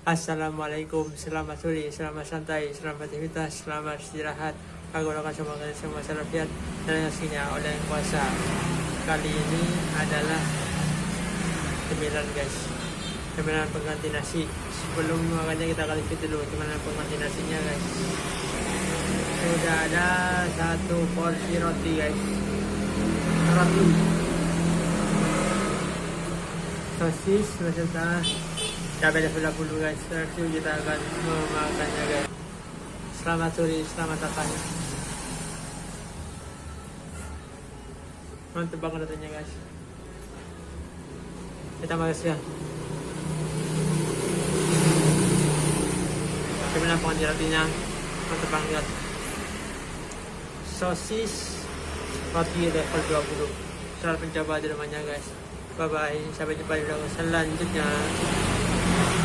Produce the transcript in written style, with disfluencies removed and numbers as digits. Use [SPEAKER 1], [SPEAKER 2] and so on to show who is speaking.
[SPEAKER 1] Assalamualaikum, selamat sore, selamat santai, selamat aktivitas, selamat istirahat. Aku doakan semoga kalian semua sehat dan rezekinya oleh Yang Kuasa. Kali ini adalah cemilan guys, cemilan pengganti nasi. Sebelum makannya kita kali dulu cemilan pengganti nasinya guys. Sudah ada satu porsi roti guys, roti sosis beserta cabai level 80 guys. Langsung kita akan memakannya guys. Selamat sore, selamat datang. Mantap banget rotinya guys. Kita makasih ya. Cemilan pengganti rotinya mantap banget. Sosis roti level 20. Selamat mencoba di rumahnya guys. Bye bye, sampai jumpa di video selanjutnya.